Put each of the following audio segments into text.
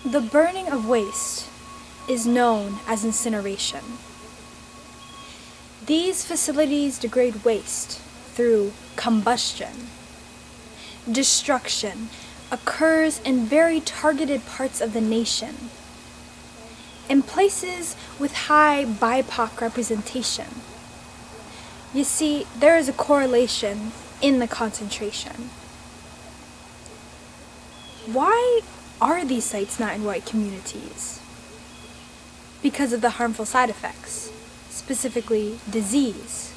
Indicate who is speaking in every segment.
Speaker 1: The burning of waste is known as incineration. These facilities degrade waste through combustion. Destruction occurs in very targeted parts of the nation, in places with high BIPOC representation. You see, there is a correlation in the concentration. Why are these sites not in white communities? Because of the harmful side effects, specifically disease.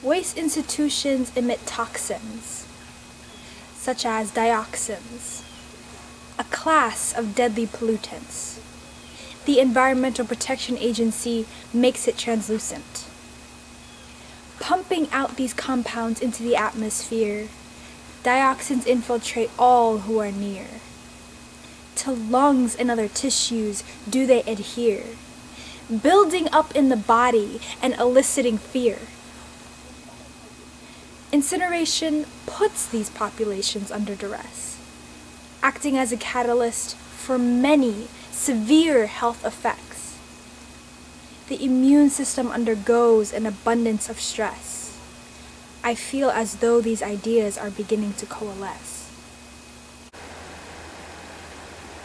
Speaker 1: Waste institutions emit toxins, such as dioxins, a class of deadly pollutants. The Environmental Protection Agency makes it translucent. Pumping out these compounds into the atmosphere, dioxins infiltrate all who are near. To lungs and other tissues do they adhere, building up in the body and eliciting fear. Incineration puts these populations under duress, acting as a catalyst for many severe health effects. The immune system undergoes an abundance of stress. I feel as though these ideas are beginning to coalesce.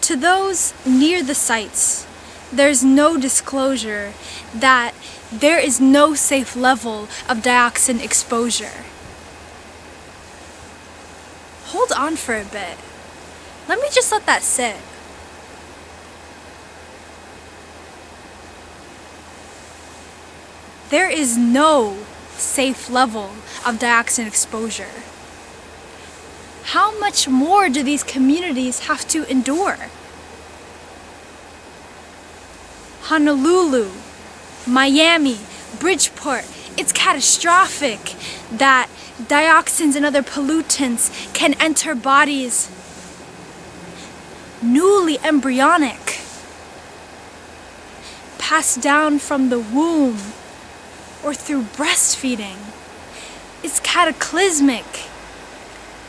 Speaker 1: To those near the sites, there's no disclosure that there is no safe level of dioxin exposure. Hold on for a bit. Let me just let that sit. There is no safe level of dioxin exposure. How much more do these communities have to endure? Honolulu, Miami, Bridgeport, it's catastrophic that dioxins and other pollutants can enter bodies newly embryonic, passed down from the womb or through breastfeeding. It's cataclysmic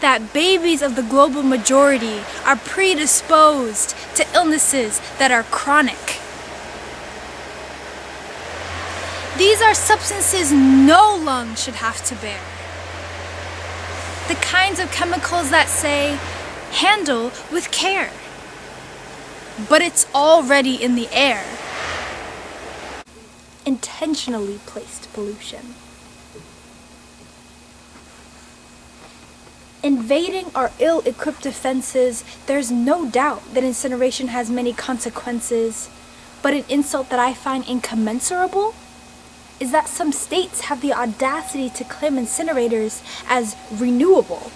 Speaker 1: that babies of the global majority are predisposed to illnesses that are chronic. These are substances no lung should have to bear. The kinds of chemicals that say, handle with care. But it's already in the air. Intentionally placed pollution. Invading our ill-equipped defenses, there's no doubt that incineration has many consequences, but an insult that I find incommensurable is that some states have the audacity to claim incinerators as renewable.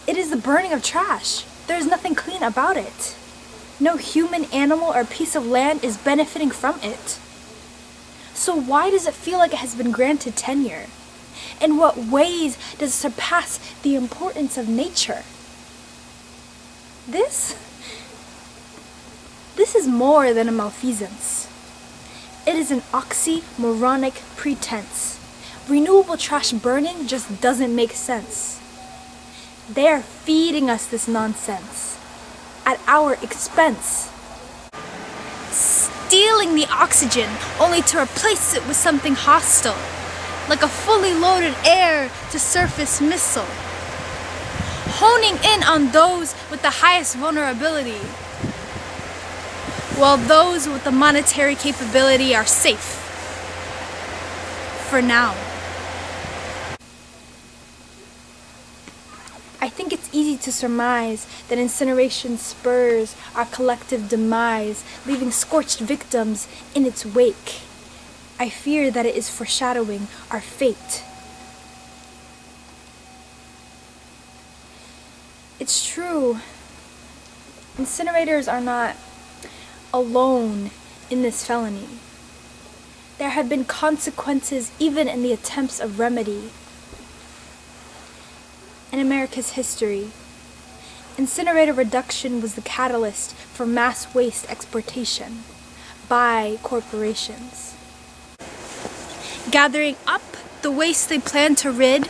Speaker 1: It is the burning of trash. There is nothing clean about it. No human, animal, or piece of land is benefiting from it. So why does it feel like it has been granted tenure? In what ways does it surpass the importance of nature? This is more than a malfeasance. It is an oxymoronic pretense. Renewable trash burning just doesn't make sense. They are feeding us this nonsense at our expense. Stealing the oxygen only to replace it with something hostile, like a fully loaded air-to-surface missile. Honing in on those with the highest vulnerability, while those with the monetary capability are safe. For now. I think it's easy to surmise that incineration spurs our collective demise, leaving scorched victims in its wake. I fear that it is foreshadowing our fate. It's true. Incinerators are not alone in this felony. There have been consequences even in the attempts of remedy. In America's history, incinerator reduction was the catalyst for mass waste exportation by corporations, gathering up the waste they plan to rid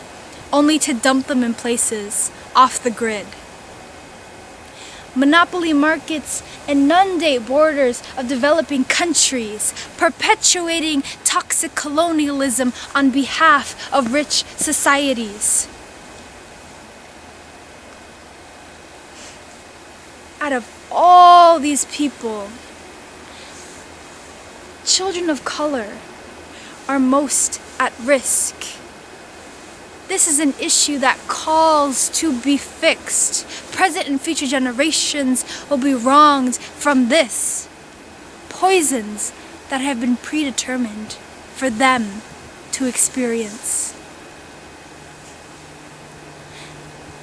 Speaker 1: only to dump them in places off the grid. Monopoly markets inundate borders of developing countries, perpetuating toxic colonialism on behalf of rich societies. Out of all these people, children of color are most at risk. This is an issue that calls to be fixed. Present and future generations will be wronged from this. Poisons that have been predetermined for them to experience.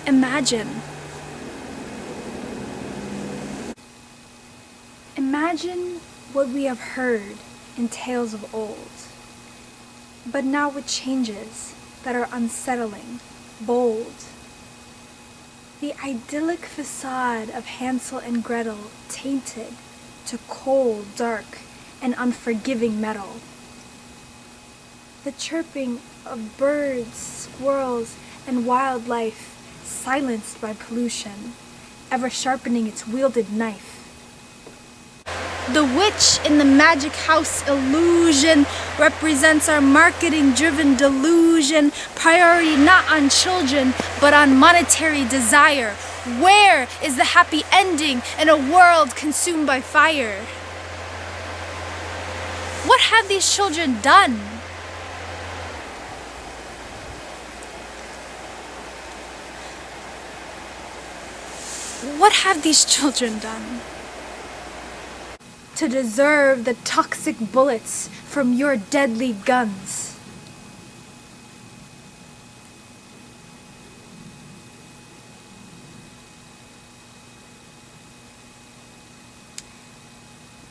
Speaker 1: Imagine what we have heard in tales of old, but now with changes that are unsettling, bold. The idyllic facade of Hansel and Gretel tainted to cold, dark, and unforgiving metal. The chirping of birds, squirrels, and wildlife silenced by pollution, ever sharpening its wielded knife. The witch in the magic house illusion represents our marketing-driven delusion, priority not on children, but on monetary desire. Where is the happy ending in a world consumed by fire? What have these children done? What have these children done to deserve the toxic bullets from your deadly guns?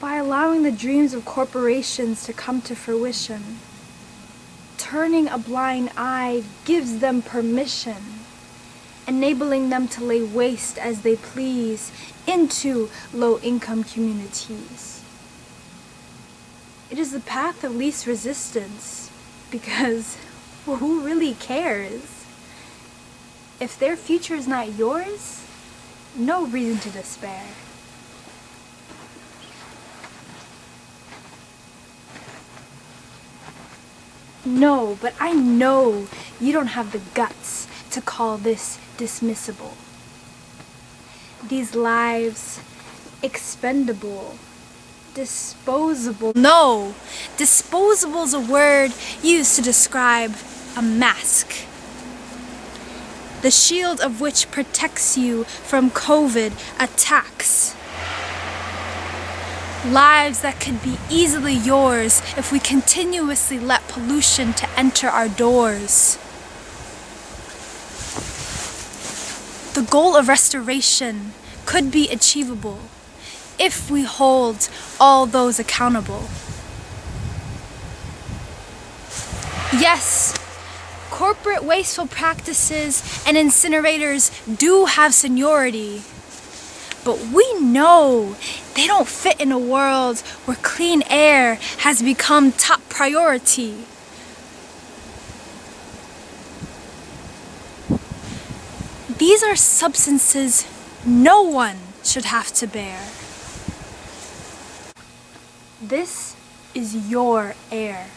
Speaker 1: By allowing the dreams of corporations to come to fruition, turning a blind eye gives them permission, enabling them to lay waste as they please into low-income communities. It is the path of least resistance, because who really cares? If their future is not yours, no reason to despair. No, but I know you don't have the guts to call this dismissible. These lives expendable, disposable. No, disposable is a word used to describe a mask, the shield of which protects you from COVID attacks. Lives that could be easily yours if we continuously let pollution to enter our doors. The goal of restoration could be achievable if we hold all those accountable. Yes, corporate wasteful practices and incinerators do have seniority, but we know they don't fit in a world where clean air has become top priority. These are substances no one should have to bear. This is your air.